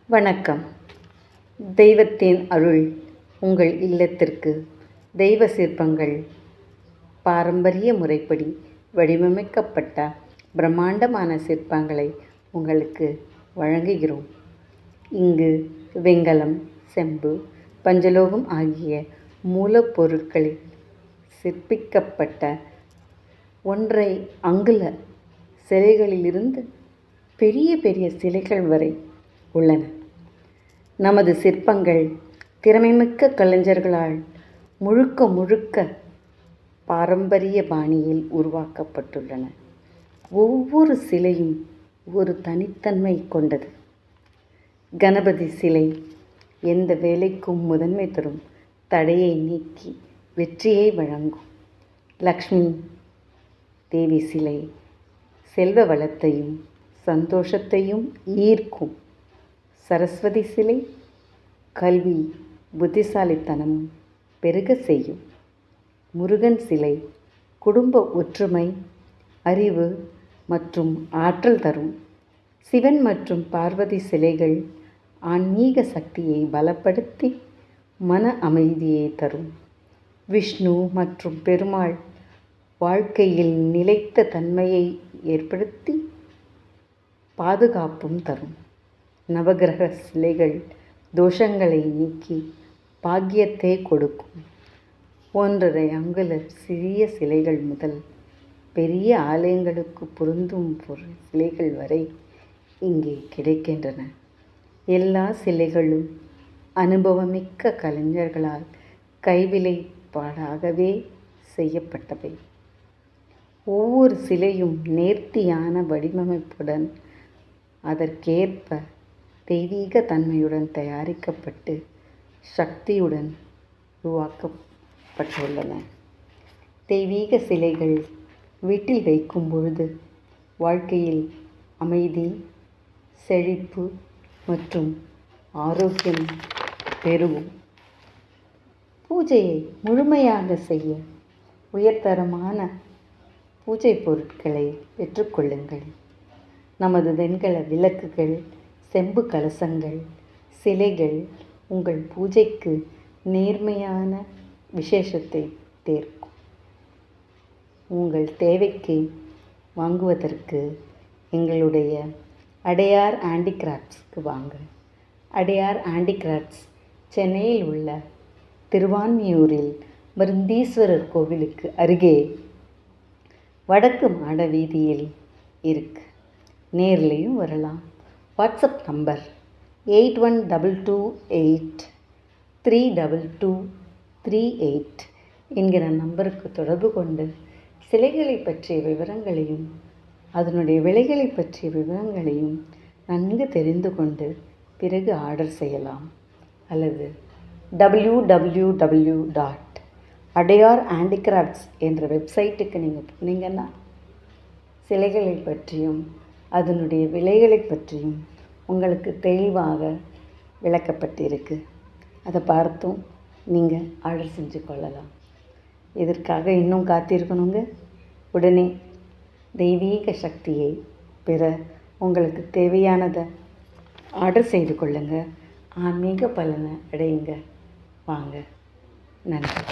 வணக்கம். தெய்வத்தின் அருள் உங்கள் இல்லத்திற்கு தெய்வ சிற்பங்கள் பாரம்பரிய முறைப்படி வடிவமைக்கப்பட்ட பிரம்மாண்டமான சிற்பங்களை உங்களுக்கு வழங்குகிறோம். இங்கு வெண்கலம், செம்பு, பஞ்சலோகம் ஆகிய மூலப்பொருட்களில் சிற்பிக்கப்பட்ட 1 அங்குல சிலைகளிலிருந்து பெரிய பெரிய சிலைகள் வரை உள்ளன. நமது சிற்பங்கள் திறமைமிக்க கலைஞர்களால் முழுக்க பாரம்பரிய பாணியில் உருவாக்கப்பட்டுள்ளன. ஒவ்வொரு சிலையும் ஒரு தனித்தன்மை கொண்டது. கணபதி சிலை எந்த வேலைக்கும் முதன்மை தரும் தடையை நீக்கி வெற்றியை வழங்கும். லக்ஷ்மி தேவி சிலை செல்வ வளத்தையும் சந்தோஷத்தையும் ஈர்க்கும். சரஸ்வதி சிலை கல்வி, புத்திசாலித்தனமும் பெருக செய்யும். முருகன் சிலை குடும்ப ஒற்றுமை, அறிவு மற்றும் ஆற்றல் தரும். சிவன் மற்றும் பார்வதி சிலைகள் ஆன்மீக சக்தியை பலப்படுத்தி மன அமைதியை தரும். விஷ்ணு மற்றும் பெருமாள் வாழ்க்கையில் நிலைத்த தன்மையை ஏற்படுத்தி பாதுகாப்பும் தரும். நவகிரக சிலைகள் தோஷங்களை நீக்கி பாக்கியத்தை கொடுக்கும். 1.5 அங்குல சிறிய சிலைகள் முதல் பெரிய ஆலயங்களுக்கு பொருந்தும் சிலைகள் வரை இங்கே கிடைக்கின்றன. எல்லா சிலைகளும் அனுபவமிக்க கலைஞர்களால் கைவினைப்பாடாகவே செய்யப்பட்டவை. ஒவ்வொரு சிலையும் நேர்த்தியான வடிவமைப்புடன் அதற்கேற்ப தெய்வீக தன்மையுடன் தயாரிக்கப்பட்டு சக்தியுடன் உருவாக்கப்பட்டுள்ளன. தெய்வீக சிலைகள் வீட்டில் வைக்கும் பொழுது வாழ்க்கையில் அமைதி, செழிப்பு மற்றும் ஆரோக்கியம் பெருகும். பூஜையை முழுமையாக செய்ய உயர்தரமான பூஜை பொருட்களை பெற்றுக்கொள்ளுங்கள். நமது வெண்கல விளக்குகள், செம்பு கலசங்கள், சிலைகள் உங்கள் பூஜைக்கு நேர்மையான விசேஷத்தை சேர்க்கும். உங்கள் தேவைக்கு வாங்குவதற்கு எங்களுடைய அடையார் ஹேண்டிகிராஃப்ட்ஸ்க்கு வாங்க. அடையார் ஹேண்டிகிராஃப்ட்ஸ் சென்னையில் உள்ள திருவான்மியூரில் மருந்தீஸ்வரர் கோவிலுக்கு அருகே வடக்கு மாட வீதியில் இருக்கு. நேர்லேயும் வரலாம். வாட்ஸ்அப் நம்பர் 8122832238 என்கிற நம்பருக்கு தொடர்பு கொண்டு சிலைகளை பற்றிய விவரங்களையும் அதனுடைய விலைகளை பற்றிய விவரங்களையும் நன்கு தெரிந்து கொண்டு பிறகு ஆர்டர் செய்யலாம். அல்லது www.adayarhandicrafts என்ற வெப்சைட்டுக்கு நீங்கள் போனீங்கன்னா சிலைகளை பற்றியும் அதனுடைய விலைகளை பற்றியும் உங்களுக்கு தெளிவாக விளக்கப்பட்டிருக்கு. அதை பார்த்தும் நீங்கள் ஆர்டர் செஞ்சு கொள்ளலாம். இதற்காக இன்னும் காத்திருக்கணுங்க. உடனே தெய்வீக சக்தியை பெற உங்களுக்கு தேவையானதை ஆர்டர் செய்து கொள்ளுங்கள். ஆன்மீக பலனை அடையுங்க. வாங்க. நன்றி.